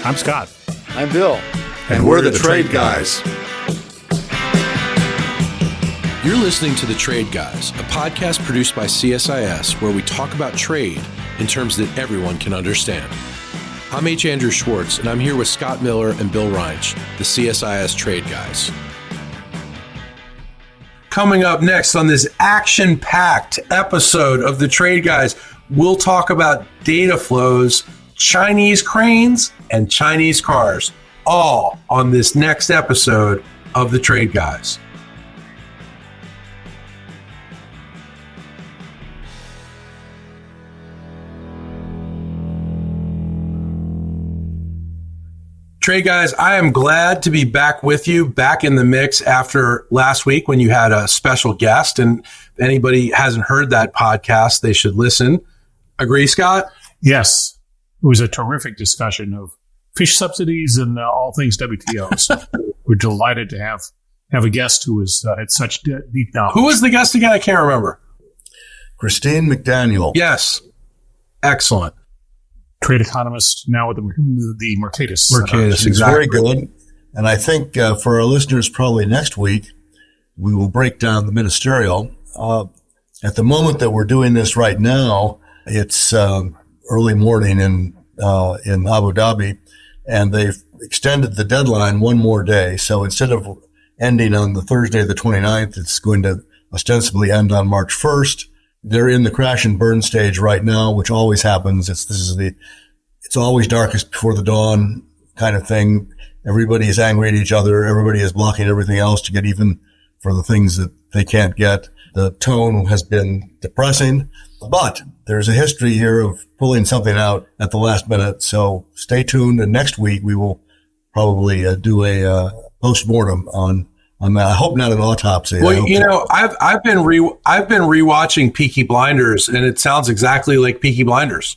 I'm Scott. I'm Bill. And we're the Trade Guys. You're listening to The Trade Guys, a podcast produced by CSIS where we talk about trade in terms that everyone can understand. I'm H. Andrew Schwartz, and I'm here with Scott Miller and Bill Reinsch, the CSIS Trade Guys. Coming up next on this action-packed episode of The Trade Guys, we'll talk about data flows, Chinese cranes, and Chinese cars, all on this next episode of The Trade Guys. Trade Guys, I am glad to be back with you, back in the mix after last week when you had a special guest. And if anybody hasn't heard that podcast, they should listen. Agree, Scott? Yes. It was a terrific discussion of fish subsidies and all things WTO. So we're delighted to have a guest who had such deep knowledge. Who was the guest again? I can't remember. Christine McDaniel. Yes. Excellent. Trade economist now with the Mercatus. Mercatus, exactly. Very good. And I think for our listeners, probably next week, we will break down the ministerial. At the moment that we're doing this right now, it's early morning in Abu Dhabi, and they've extended the deadline one more day. So instead of ending on the Thursday, the 29th, it's going to ostensibly end on March 1st. They're in the crash and burn stage right now, which always happens. It's always darkest before the dawn kind of thing. Everybody is angry at each other. Everybody is blocking everything else to get even for the things that they can't get. The tone has been depressing, but there's a history here of pulling something out at the last minute. So stay tuned. And next week we will probably do a post-mortem on that. I hope not an autopsy. Well, I've been rewatching Peaky Blinders, and it sounds exactly like Peaky Blinders.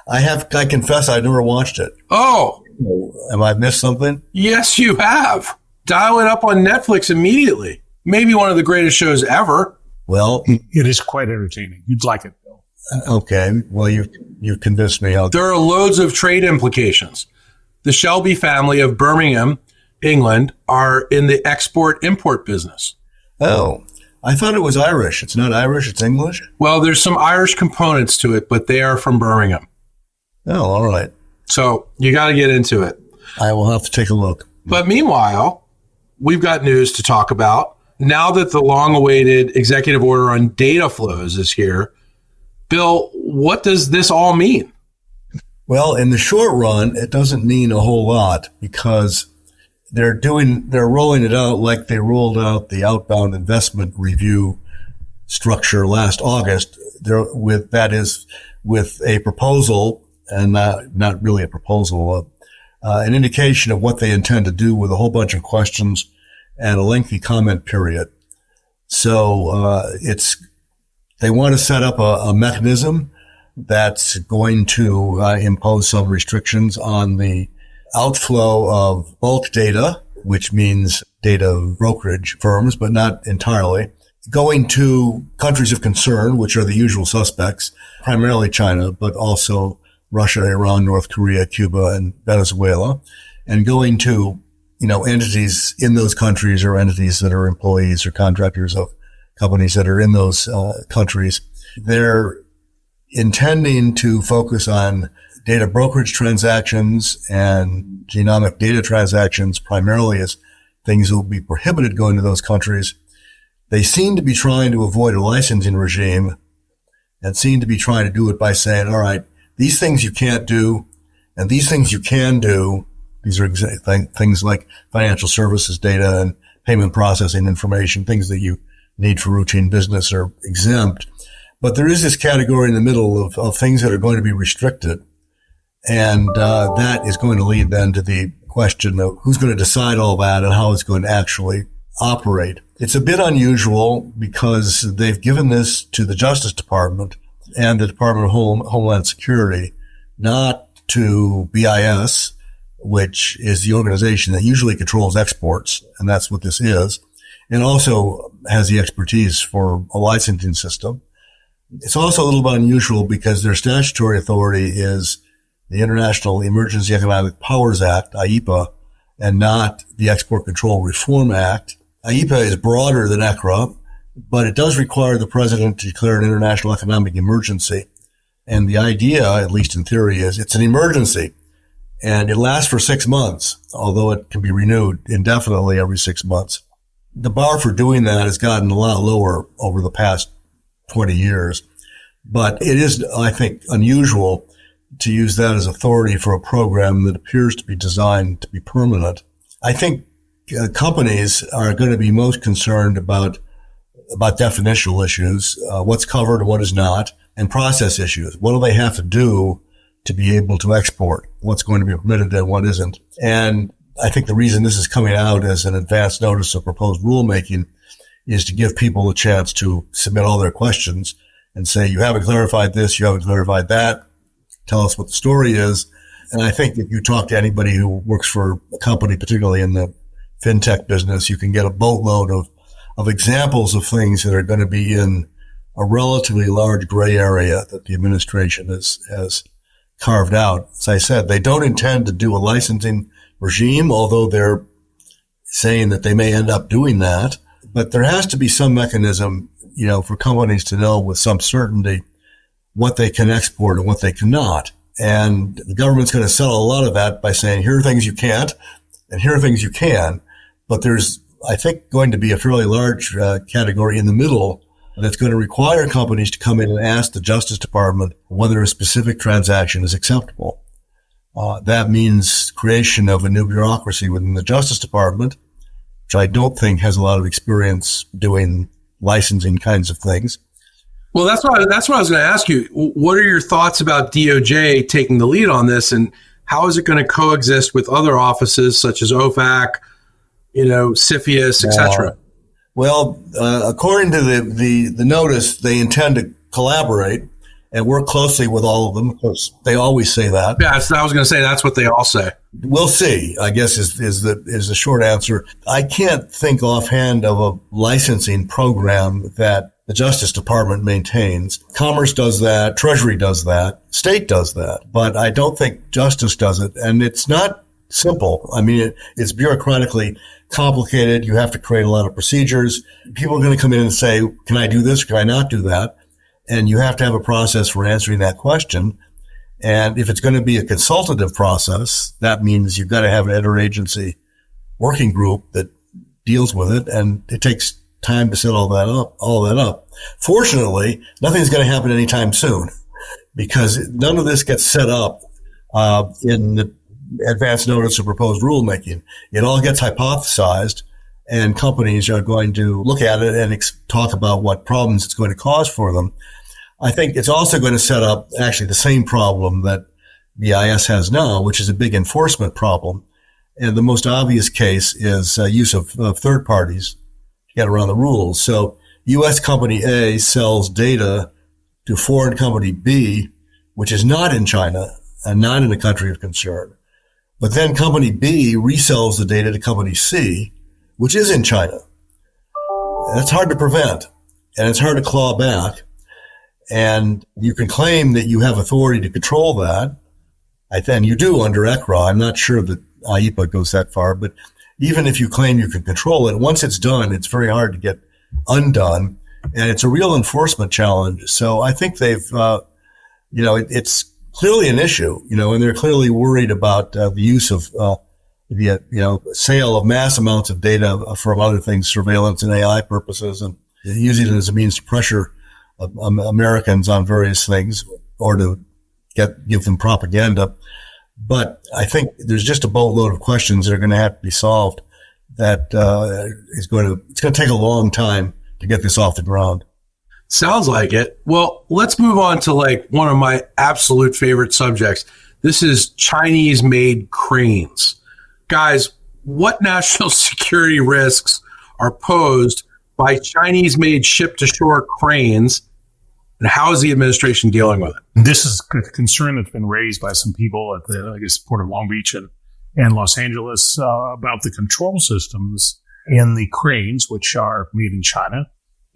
I confess I never watched it. Oh. Have I missed something? Yes, you have. Dial it up on Netflix immediately. Maybe one of the greatest shows ever. Well, it is quite entertaining. You'd like it, Bill. Okay. Well, you've convinced me. There are loads of trade implications. The Shelby family of Birmingham, England, are in the export-import business. Oh, I thought it was Irish. It's not Irish, it's English? Well, there's some Irish components to it, but they are from Birmingham. Oh, all right. So you got to get into it. I will have to take a look. But meanwhile, we've got news to talk about. Now that the long-awaited executive order on data flows is here, Bill, what does this all mean? Well, in the short run, it doesn't mean a whole lot because they're rolling it out like they rolled out the outbound investment review structure last August. With a proposal, and not really a proposal, an indication of what they intend to do with a whole bunch of questions and a lengthy comment period. So they want to set up a mechanism that's going to impose some restrictions on the outflow of bulk data, which means data brokerage firms, but not entirely, going to countries of concern, which are the usual suspects, primarily China, but also Russia, Iran, North Korea, Cuba, and Venezuela, and going to, entities in those countries or entities that are employees or contractors of companies that are in those countries. They're intending to focus on data brokerage transactions and genomic data transactions primarily as things that will be prohibited going to those countries. They seem to be trying to avoid a licensing regime and seem to be trying to do it by saying, all right, these things you can't do and these things you can do. These are things like financial services data and payment processing information, things that you need for routine business are exempt. But there is this category in the middle of things that are going to be restricted. And that is going to lead then to the question of who's going to decide all that and how it's going to actually operate. It's a bit unusual because they've given this to the Justice Department and the Department of Homeland Security, not to BIS, which is the organization that usually controls exports, and that's what this is, and also has the expertise for a licensing system. It's also a little bit unusual because their statutory authority is the International Emergency Economic Powers Act, IEPA, and not the Export Control Reform Act. IEPA is broader than ECRA, but it does require the president to declare an international economic emergency. And the idea, at least in theory, is it's an emergency. And it lasts for 6 months, although it can be renewed indefinitely every 6 months. The bar for doing that has gotten a lot lower over the past 20 years. But it is, I think, unusual to use that as authority for a program that appears to be designed to be permanent. I think companies are going to be most concerned about definitional issues, what's covered and what is not, and process issues. What do they have to do to be able to export? What's going to be permitted and what isn't? And I think the reason this is coming out as an advance notice of proposed rulemaking is to give people a chance to submit all their questions and say, you haven't clarified this, you haven't clarified that. Tell us what the story is. And I think if you talk to anybody who works for a company, particularly in the fintech business, you can get a boatload of examples of things that are going to be in a relatively large gray area that the administration has carved out. As I said, they don't intend to do a licensing regime, although they're saying that they may end up doing that. But there has to be some mechanism, for companies to know with some certainty what they can export and what they cannot. And the government's going to settle a lot of that by saying, here are things you can't and here are things you can. But there's, I think, going to be a fairly large category in the middle that's going to require companies to come in and ask the Justice Department whether a specific transaction is acceptable. That means creation of a new bureaucracy within the Justice Department, which I don't think has a lot of experience doing licensing kinds of things. Well, that's what I was going to ask you. What are your thoughts about DOJ taking the lead on this, and how is it going to coexist with other offices such as OFAC, CFIUS, etc.? Well, according to the notice, they intend to collaborate and work closely with all of them. Of course, they always say that. Yeah, I was going to say that's what they all say. We'll see, I guess is the short answer. I can't think offhand of a licensing program that the Justice Department maintains. Commerce does that. Treasury does that. State does that. But I don't think Justice does it. And it's not simple. I mean, it's bureaucratically complicated. You have to create a lot of procedures. People are going to come in and say, can I do this? Can I not do that? And you have to have a process for answering that question. And if it's going to be a consultative process, that means you've got to have an interagency working group that deals with it. And it takes time to set all that up. Fortunately, nothing's going to happen anytime soon because none of this gets set up in the advance notice of proposed rulemaking. It all gets hypothesized, and companies are going to look at it and talk about what problems it's going to cause for them. I think it's also going to set up actually the same problem that the IS has now, which is a big enforcement problem. And the most obvious case is use of third parties to get around the rules. So U.S. company A sells data to foreign company B, which is not in China and not in a country of concern. But then company B resells the data to company C, which is in China. That's hard to prevent, and it's hard to claw back. And you can claim that you have authority to control that. And you do under ECRA. I'm not sure that IEPA goes that far, but even if you claim you can control it, once it's done, it's very hard to get undone. And it's a real enforcement challenge. So I think they've, it's clearly an issue, and they're clearly worried about the use of sale of mass amounts of data from other things, surveillance and AI purposes, and using it as a means to pressure Americans on various things or to give them propaganda. But I think there's just a boatload of questions that are going to have to be solved that it's going to take a long time to get this off the ground. Sounds like it. Well, let's move on to one of my absolute favorite subjects. This is Chinese-made cranes. Guys, what national security risks are posed by Chinese-made ship-to-shore cranes, and how is the administration dealing with it? This is a concern that's been raised by some people at the Port of Long Beach and Los Angeles about the control systems in the cranes, which are made in China,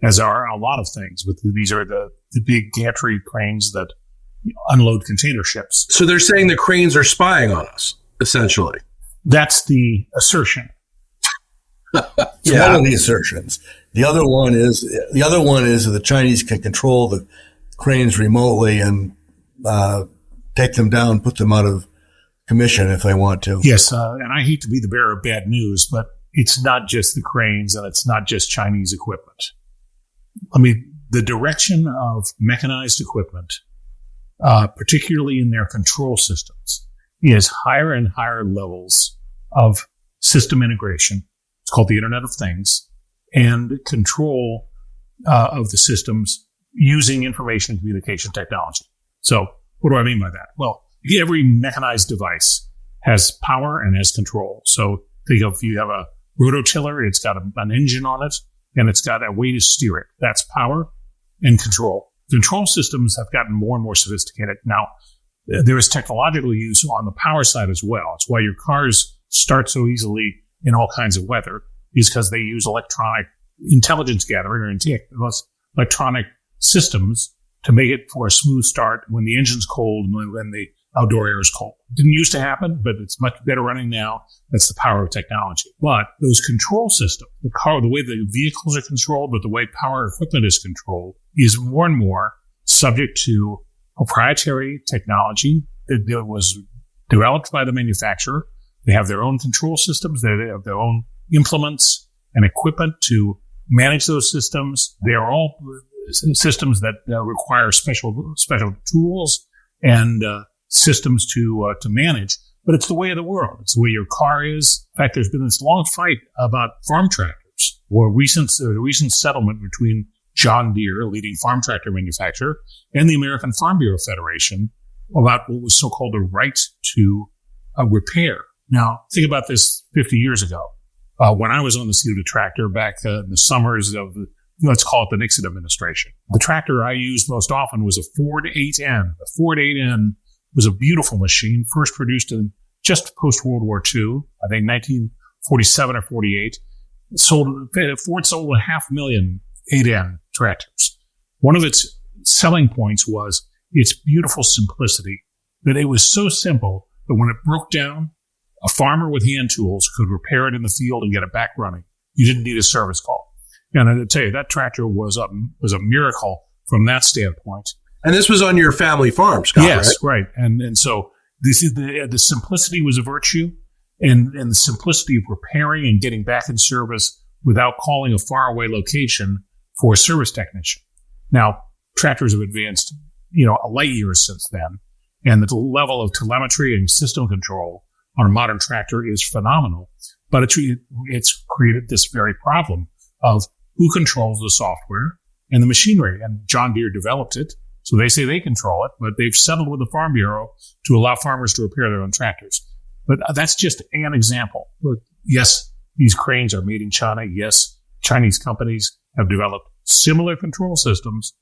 as are a lot of things. But these are the big gantry cranes that unload container ships. So they're saying the cranes are spying on us, essentially. That's the assertion. It's one of the assertions. The other one is that the Chinese can control the cranes remotely and take them down, put them out of commission if they want to. Yes, and I hate to be the bearer of bad news, but it's not just the cranes and it's not just Chinese equipment. I mean, the direction of mechanized equipment, particularly in their control systems, is higher and higher levels of system integration. It's called the Internet of Things, and control of the systems using information and communication technology. So what do I mean by that? Well, every mechanized device has power and has control. So think of, if you have a rototiller, it's got an engine on it, and it's got a way to steer it. That's power and control. Control systems have gotten more and more sophisticated. Now, there is technological use on the power side as well. It's why your cars start so easily in all kinds of weather, is because they use electronic intelligence gathering or electronic systems to make it for a smooth start when the engine's cold and when the outdoor air is cold. It didn't used to happen, but it's much better running now. That's the power of technology. But those control systems, the way the vehicles are controlled, but the way power equipment is controlled, is more and more subject to proprietary technology that was developed by the manufacturer. They have their own control systems. They have their own implements and equipment to manage those systems. They are all systems that require special tools and systems to manage. But it's the way of the world. It's the way your car is. In fact, there's been this long fight about farm tractors, or a recent settlement between John Deere, a leading farm tractor manufacturer, and the American Farm Bureau Federation about what was so-called the right to repair. Now, think about this 50 years ago. When I was on the seat of the tractor back in the summers of, let's call it the Nixon administration, the tractor I used most often was a Ford 8N. The Ford 8N was a beautiful machine, first produced in just post-World War II, I think 1947 or 48. Ford sold 500,000 8N tractors. One of its selling points was its beautiful simplicity, that it was so simple that when it broke down, a farmer with hand tools could repair it in the field and get it back running. You didn't need a service call. And I tell you, that tractor was a miracle from that standpoint. And this was on your family farm, Scott, yes, right? And so this is the simplicity was a virtue, and the simplicity of repairing and getting back in service without calling a faraway location for a service technician. Now, tractors have advanced, a light years since then, and the level of telemetry and system control on a modern tractor is phenomenal. But it's created this very problem of who controls the software and the machinery. And John Deere developed it, so they say they control it, but they've settled with the Farm Bureau to allow farmers to repair their own tractors. But that's just an example. But yes, these cranes are made in China. Yes, Chinese companies have developed similar control systems.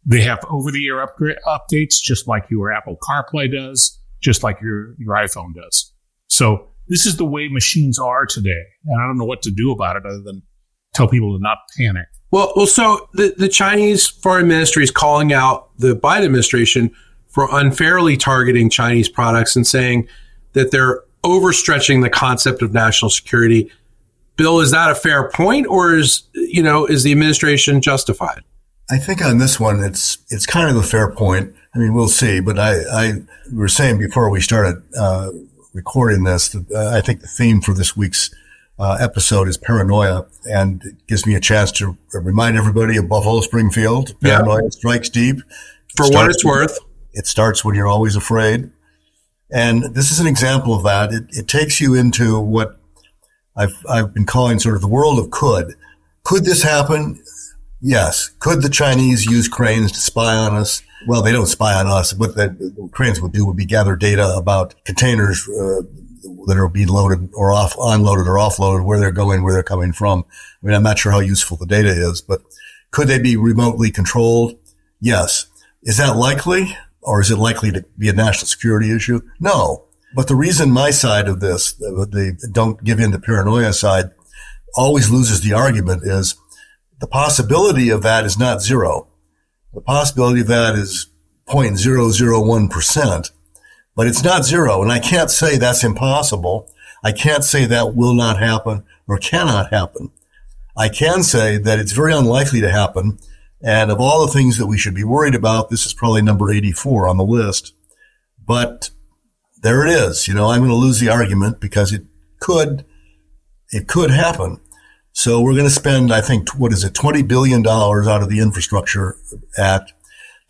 They have over-the-air updates, just like your Apple CarPlay does, just like your iPhone does. So this is the way machines are today. And I don't know what to do about it other than tell people to not panic. Well, so the Chinese Foreign Ministry is calling out the Biden administration for unfairly targeting Chinese products and saying that they're overstretching the concept of national security. Bill, is that a fair point, or is the administration justified? I think on this one, it's kind of a fair point. I mean, we'll see. But we were saying before we started recording this, that I think the theme for this week's episode is paranoia, and it gives me a chance to remind everybody of Buffalo Springfield. Paranoia strikes deep. For what it's worth. It starts when you're always afraid. And this is an example of that. It takes you into what I've been calling sort of the world of could. Could this happen? Yes. Could the Chinese use cranes to spy on us? Well, they don't spy on us. What the cranes would do would be gather data about containers that are being loaded or unloaded or offloaded, where they're going, where they're coming from. I mean, I'm not sure how useful the data is, but could they be remotely controlled? Yes. Is that likely, or is it likely to be a national security issue? No. But the reason my side of this, the don't give in to paranoia side, always loses the argument is the possibility of that is not zero. The possibility of that is 0.001%, but it's not zero. And I can't say that's impossible. I can't say that will not happen or cannot happen. I can say that it's very unlikely to happen. And of all the things that we should be worried about, this is probably number 84 on the list. But there it is. I'm going to lose the argument because it could happen. So we're going to spend, I think, $20 billion out of the Infrastructure Act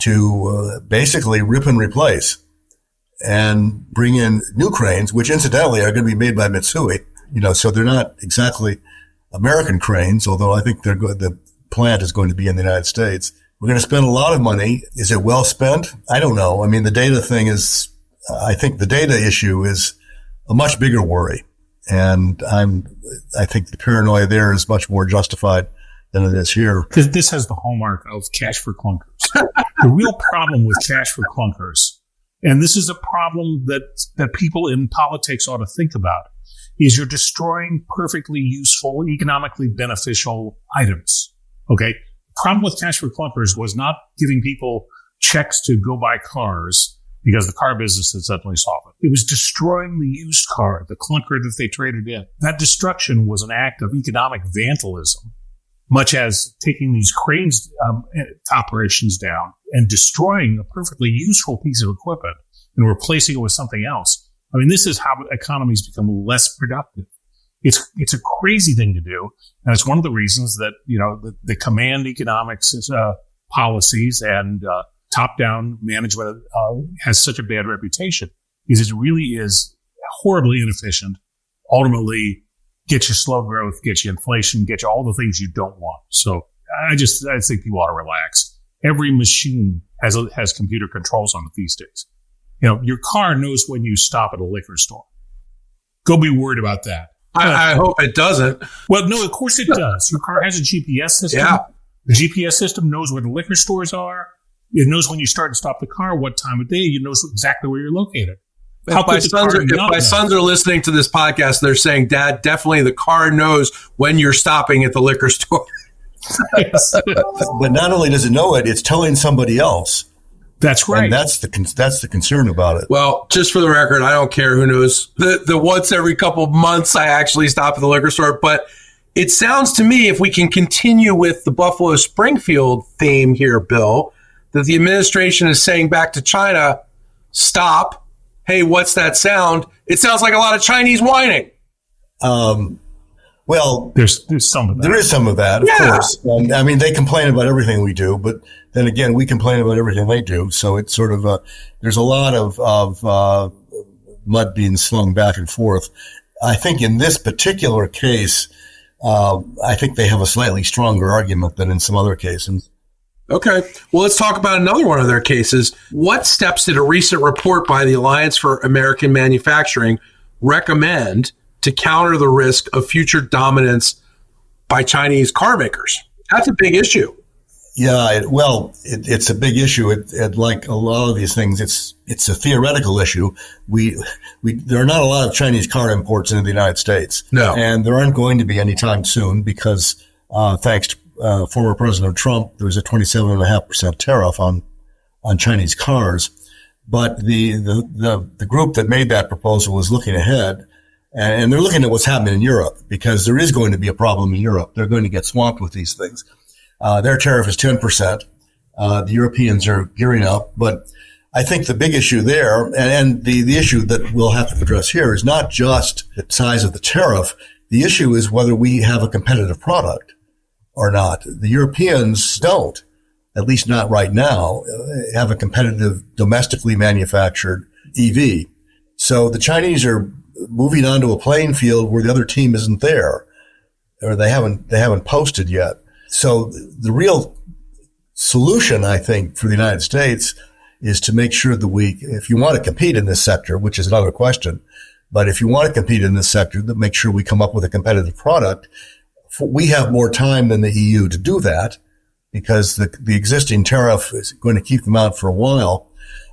to basically rip and replace and bring in new cranes, which incidentally are going to be made by Mitsui. So they're not exactly American cranes, although I think the plant is going to be in the United States. We're going to spend a lot of money. Is it well spent? I don't know. I mean, the data thing is, I think the data issue is a much bigger worry. And I think the paranoia there is much more justified than it is here. This has the hallmark of cash for clunkers. The real problem with cash for clunkers, and this is a problem that people in politics ought to think about, is you're destroying perfectly useful, economically beneficial items. Okay? The problem with cash for clunkers was not giving people checks to go buy cars because the car business had suddenly solved it. It was destroying the used car, the clunker that they traded in. That destruction was an act of economic vandalism, much as taking these cranes operations down and destroying a perfectly useful piece of equipment and replacing it with something else. I mean, this is how economies become less productive. It's a crazy thing to do, and it's one of the reasons that the command economics policies and top-down management has such a bad reputation. Is it really is horribly inefficient. Ultimately, get you slow growth, get you inflation, get you all the things you don't want. So I think people ought to relax. Every machine has computer controls on it these days. Your car knows when you stop at a liquor store. Go be worried about that. I hope it doesn't. Well, no, of course it does. Your car has a GPS system. Yeah. The GPS system knows where the liquor stores are. It knows when you start and stop the car, what time of day. It knows exactly where you're located. If my sons are listening to this podcast, they're saying, Dad, definitely the car knows when you're stopping at the liquor store. Yes. But not only does it know it, it's telling somebody else. That's right. And that's the concern about it. Well, just for the record, I don't care who knows. The once every couple of months, I actually stop at the liquor store. But it sounds to me, if we can continue with the Buffalo Springfield theme here, Bill, that the administration is saying back to China, stop. Hey, what's that sound? It sounds like a lot of Chinese whining. Well, there's some of that. There is some of that, of course. I mean, they complain about everything we do, but then again, we complain about everything they do. So it's sort of there's a lot of mud being slung back and forth. I think in this particular case, I think they have a slightly stronger argument than in some other cases. Okay. Well, let's talk about another one of their cases. What steps did a recent report by the Alliance for American Manufacturing recommend to counter the risk of future dominance by Chinese car makers? That's a big issue. Yeah, it's a big issue. It like a lot of these things, it's a theoretical issue. There are not a lot of Chinese car imports into the United States. No. And there aren't going to be anytime soon because, thanks to former President Trump, there was a 27.5% tariff on Chinese cars. But the group that made that proposal is looking ahead, and they're looking at what's happening in Europe because there is going to be a problem in Europe. They're going to get swamped with these things. Their tariff is 10%. The Europeans are gearing up, but I think the big issue there, and the issue that we'll have to address here, is not just the size of the tariff. The issue is whether we have a competitive product or not. The Europeans don't, at least not right now, have a competitive domestically manufactured EV. So the Chinese are moving onto a playing field where the other team isn't there, or they haven't posted yet. So the real solution, I think, for the United States is to make sure that if you want to compete in this sector, which is another question, but if you want to compete in this sector, then make sure we come up with a competitive product. We have more time than the EU to do that because the existing tariff is going to keep them out for a while.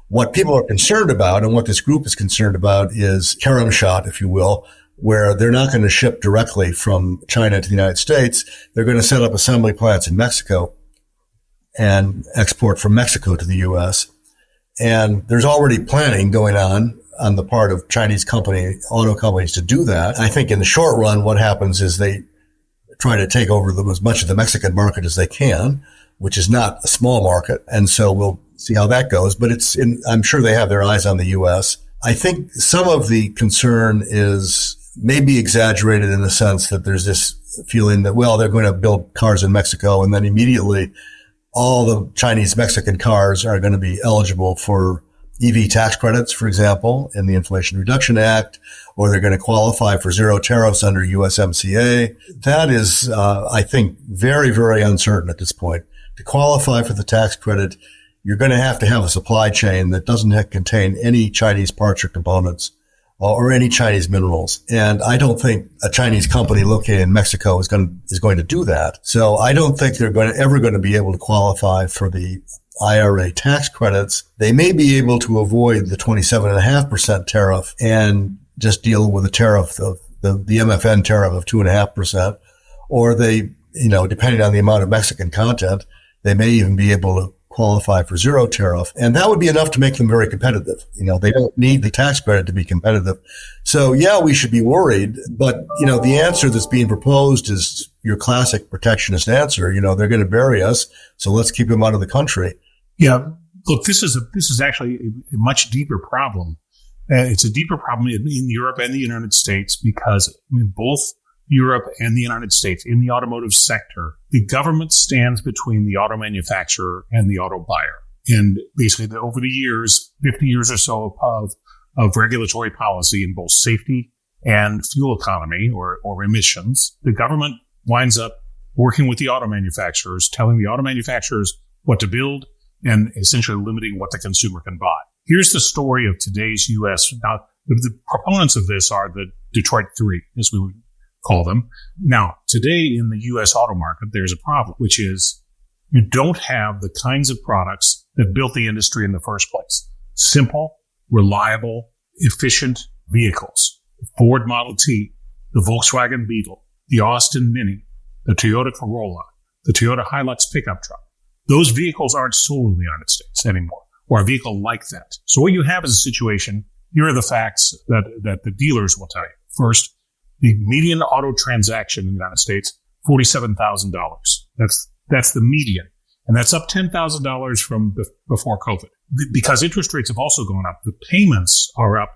What people are concerned about and what this group is concerned about is carom shot, if you will, where they're not going to ship directly from China to the United States. They're going to set up assembly plants in Mexico and export from Mexico to the U.S. And there's already planning going on the part of Chinese auto companies to do that. I think in the short run, what happens is they try to take over as much of the Mexican market as they can, which is not a small market. And so we'll see how that goes. But I'm sure they have their eyes on the U.S. I think some of the concern is maybe exaggerated in the sense that there's this feeling that, well, they're going to build cars in Mexico and then immediately all the Chinese Mexican cars are going to be eligible for EV tax credits, for example, in the Inflation Reduction Act, or they're going to qualify for zero tariffs under USMCA. That is, I think, very, very uncertain at this point. To qualify for the tax credit, you're going to have a supply chain that doesn't contain any Chinese parts or components or any Chinese minerals. And I don't think a Chinese company located in Mexico is going to do that. So I don't think they're ever going to be able to qualify for the IRA tax credits. They may be able to avoid the 27.5% tariff and just deal with a tariff of the MFN tariff of 2.5%, or they, depending on the amount of Mexican content, they may even be able to qualify for zero tariff. And that would be enough to make them very competitive. They don't need the tax credit to be competitive. So yeah, we should be worried. But, the answer that's being proposed is your classic protectionist answer. They're going to bury us. So let's keep them out of the country. Yeah. Look, this is actually a much deeper problem. It's a deeper problem in Europe and the United States because both Europe and the United States, in the automotive sector, the government stands between the auto manufacturer and the auto buyer. And basically, over the years, 50 years or so of regulatory policy in both safety and fuel economy or emissions, the government winds up working with the auto manufacturers, telling the auto manufacturers what to build and essentially limiting what the consumer can buy. Here's the story of today's U.S. Now, the proponents of this are the Detroit Three, as we would call them. Now, today in the U.S. auto market, there's a problem, which is you don't have the kinds of products that built the industry in the first place. Simple, reliable, efficient vehicles. The Ford Model T, the Volkswagen Beetle, the Austin Mini, the Toyota Corolla, the Toyota Hilux pickup truck. Those vehicles aren't sold in the United States anymore, or a vehicle like that. So what you have is a situation, here are the facts that the dealers will tell you. First, the median auto transaction in the United States, $47,000. That's the median. And that's up $10,000 from before COVID. Because interest rates have also gone up, the payments are up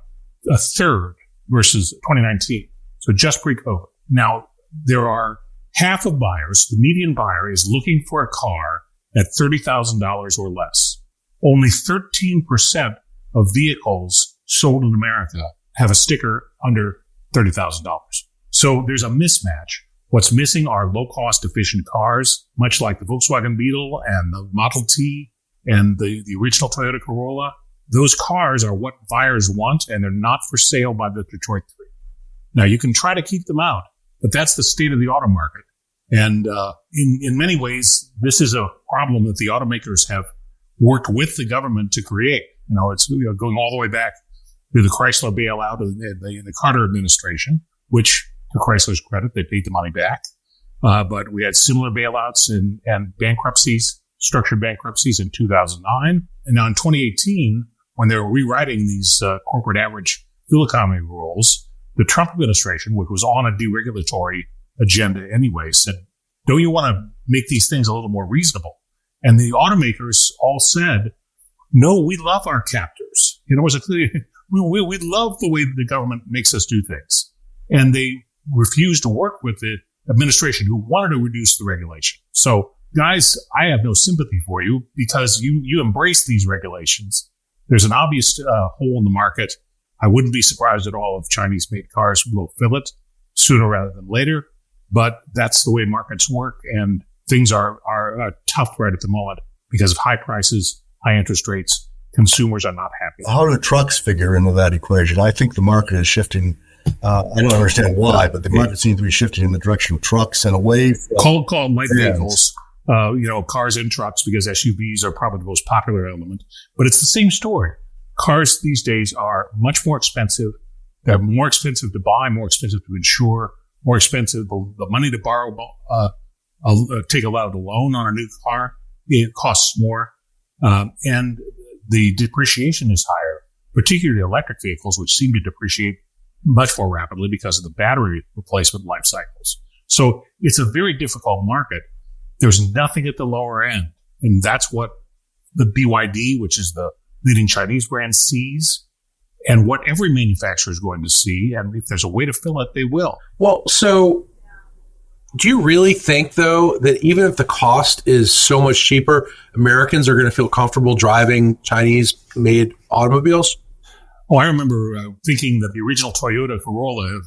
a third versus 2019. So just pre-COVID. Now, there are half of buyers, the median buyer is looking for a car at $30,000 or less. Only 13% of vehicles sold in America have a sticker under $30,000. So there's a mismatch. What's missing are low-cost, efficient cars, much like the Volkswagen Beetle and the Model T and the original Toyota Corolla. Those cars are what buyers want, and they're not for sale by the Detroit Three. Now, you can try to keep them out, but that's the state of the auto market. And in many ways, this is a problem that the automakers have worked with the government to create. It's going all the way back to the Chrysler bailout in the Carter administration, which, to Chrysler's credit, they paid the money back. But we had similar bailouts and bankruptcies, structured bankruptcies in 2009. And now in 2018, when they were rewriting these corporate average fuel economy rules, the Trump administration, which was on a deregulatory agenda anyway, said, don't you want to make these things a little more reasonable? And the automakers all said, no, we love our captors. We love the way the government makes us do things. And they refused to work with the administration who wanted to reduce the regulation. So, guys, I have no sympathy for you because you embrace these regulations. There's an obvious hole in the market. I wouldn't be surprised at all if Chinese-made cars will fill it sooner rather than later. But that's the way markets work, and things are tough right at the moment because of high prices, high interest rates. Consumers are not happy. How do trucks figure into that equation? I think the market is shifting. I don't understand why, but the market seems to be shifting in the direction of trucks and away from... Call light vehicles, cars and trucks, because SUVs are probably the most popular element. But it's the same story. Cars these days are much more expensive. They're more expensive to buy, more expensive to insure, more expensive. The money to borrow, take a loan on a new car, it costs more. And the depreciation is higher, particularly electric vehicles, which seem to depreciate much more rapidly because of the battery replacement life cycles. So it's a very difficult market. There's nothing at the lower end. And that's what the BYD, which is the leading Chinese brand, sees, and what every manufacturer is going to see. And if there's a way to fill it, they will. Well, so do you really think, though, that even if the cost is so much cheaper, Americans are going to feel comfortable driving Chinese-made automobiles? Oh, I remember thinking that the original Toyota Corolla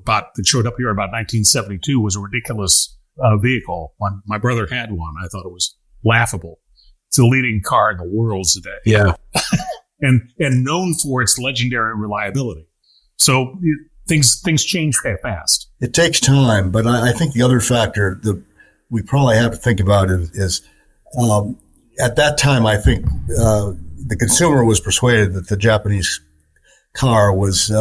that showed up here about 1972 was a ridiculous vehicle. My brother had one. I thought it was laughable. It's the leading car in the world today. Yeah. and known for its legendary reliability. So things change fast. It takes time, but I think the other factor that we probably have to think about is at that time, I think the consumer was persuaded that the Japanese car was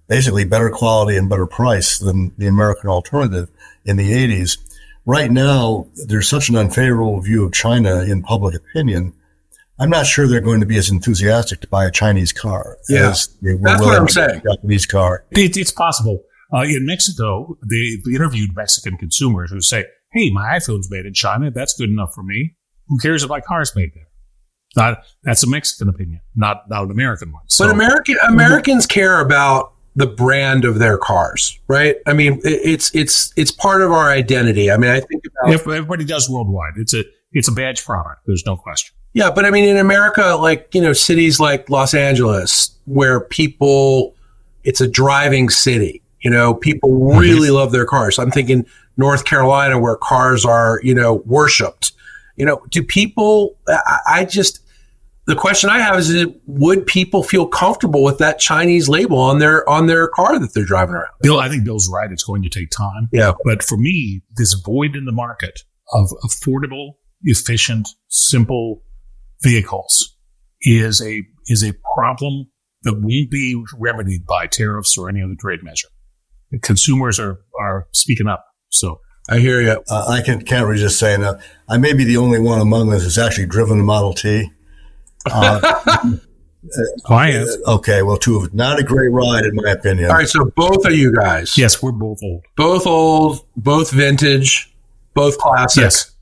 basically better quality and better price than the American alternative in the 80s. Right now, there's such an unfavorable view of China in public opinion. I'm not sure they're going to be as enthusiastic to buy a Chinese car as they were That's what I'm saying. A Japanese car. It's possible. In Mexico, they interviewed Mexican consumers who say, hey, my iPhone's made in China. That's good enough for me. Who cares if my car's made there? That's a Mexican opinion, not an American one. So, but Americans care about the brand of their cars, right? I mean, it's part of our identity. I mean, I think about everybody does worldwide. It's a badge product. There's no question. Yeah, but I mean, in America, like, cities like Los Angeles, where it's a driving city. People really love their cars. I'm thinking North Carolina, where cars are, worshipped. Do people? The question I have is, would people feel comfortable with that Chinese label on their car that they're driving around? Bill, I think Bill's right. It's going to take time. Yeah. But for me, this void in the market of affordable, efficient, simple vehicles is a problem that won't be remedied by tariffs or any other trade measure. Consumers are speaking up. So I hear you. I can't resist saying that I may be the only one among us who's actually driven a Model T. I have. Okay, well, two of it. Not a great ride, in my opinion. All right, so both of you guys. Yes, we're both old. Both old, both vintage, both classic. Yes.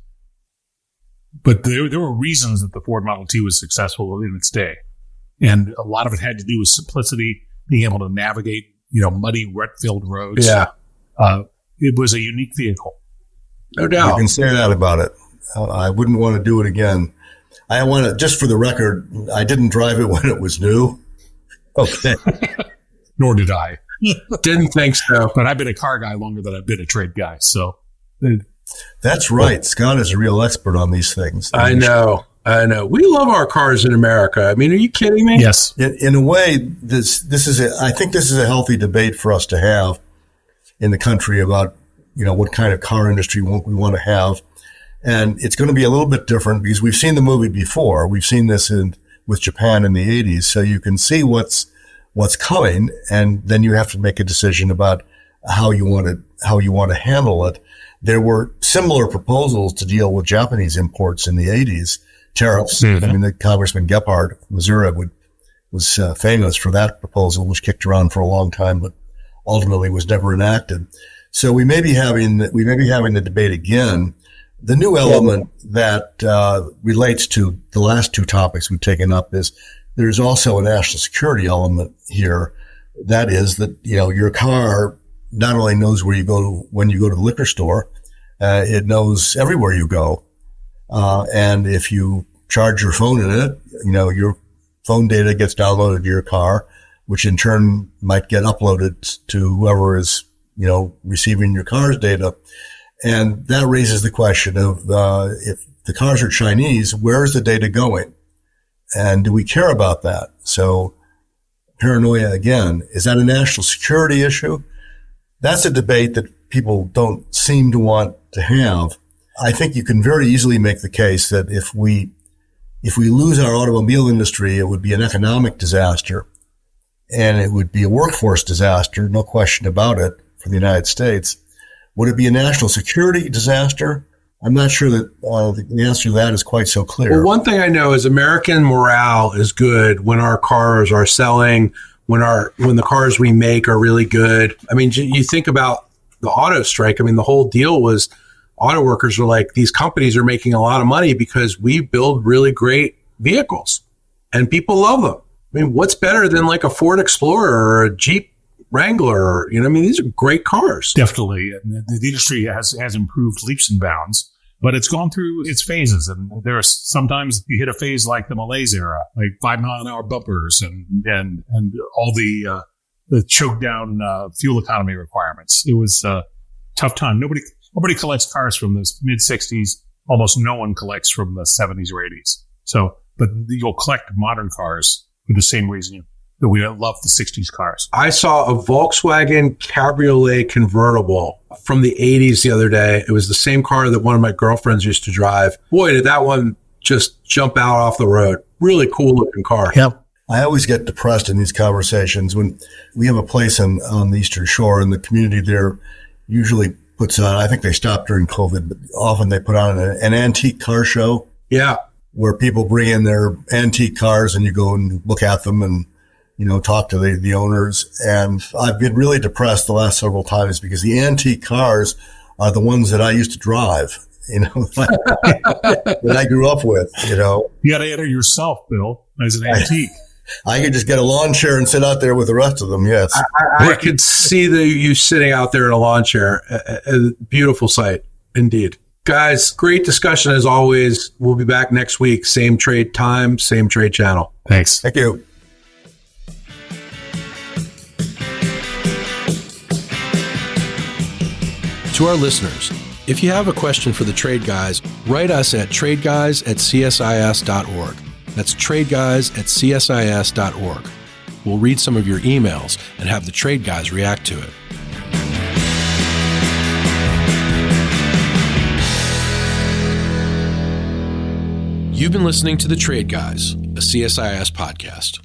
But there were reasons that the Ford Model T was successful in its day. And a lot of it had to do with simplicity, being able to navigate, muddy, rut-filled roads. Yeah. It was a unique vehicle. No doubt. You can say that about it. I wouldn't want to do it again. I want to, just for the record, I didn't drive it when it was new. Okay. Nor did I. Didn't think so. But I've been a car guy longer than I've been a trade guy. So that's right. Scott is a real expert on these things. I know. We love our cars in America. I mean, are you kidding me? Yes. In a way, I think this is a healthy debate for us to have in the country about, what kind of car industry we want to have. And it's going to be a little bit different because we've seen the movie before. We've seen this with Japan in the 80s. So you can see what's coming, and then you have to make a decision about how you want to handle it. There were similar proposals to deal with Japanese imports in the 80s, tariffs. Mm-hmm. I mean, the Congressman Gephardt of Missouri was famous for that proposal, which kicked around for a long time, but ultimately was never enacted. So we may be having the debate again. The new element that relates to the last two topics we've taken up is there's also a national security element here. That is that, your car not only knows where you go when you go to the liquor store, it knows everywhere you go. And if you charge your phone in it, your phone data gets downloaded to your car, which in turn might get uploaded to whoever is, receiving your car's data. And that raises the question of if the cars are Chinese, where is the data going? And do we care about that? So paranoia again, is that a national security issue? That's a debate that people don't seem to want to have. I think you can very easily make the case that if we lose our automobile industry, it would be an economic disaster and it would be a workforce disaster, no question about it, for the United States. Would it be a national security disaster, I'm not sure that the answer to that is quite so clear. Well, one thing I know is American morale is good when our cars are selling, when the cars we make are really good. I mean, you think about the auto strike. I mean, the whole deal was auto workers were like, these companies are making a lot of money because we build really great vehicles and people love them. I mean, what's better than like a Ford Explorer or a Jeep Wrangler? I mean, these are great cars. Definitely. The industry has improved leaps and bounds, but it's gone through its phases. And there are sometimes you hit a phase like the Malaise era, like 5 mile an hour bumpers and all the choke down fuel economy requirements. It was a tough time. Nobody collects cars from the mid 60s. Almost no one collects from the 70s or 80s. So, but you'll collect modern cars for the same reason that we love the 60s cars. I saw a Volkswagen Cabriolet convertible from the 80s the other day. It was the same car that one of my girlfriends used to drive. Boy, did that one just jump out off the road. Really cool looking car. Yep. I always get depressed in these conversations when we have a place on the Eastern Shore, and the community there usually puts on, I think they stopped during COVID, but often they put on an antique car show. Yeah. Where people bring in their antique cars and you go and look at them and, talk to the owners. And I've been really depressed the last several times because the antique cars are the ones that I used to drive, that I grew up with, You got to enter yourself, Bill, as an antique. I could just get a lawn chair and sit out there with the rest of them. Yes. I could see you sitting out there in a lawn chair. A beautiful sight, indeed. Guys, great discussion as always. We'll be back next week. Same trade time, same trade channel. Thanks. Thank you. To our listeners, if you have a question for the Trade Guys, write us at tradeguys@csis.org. That's tradeguys@csis.org. We'll read some of your emails and have the Trade Guys react to it. You've been listening to The Trade Guys, a CSIS podcast.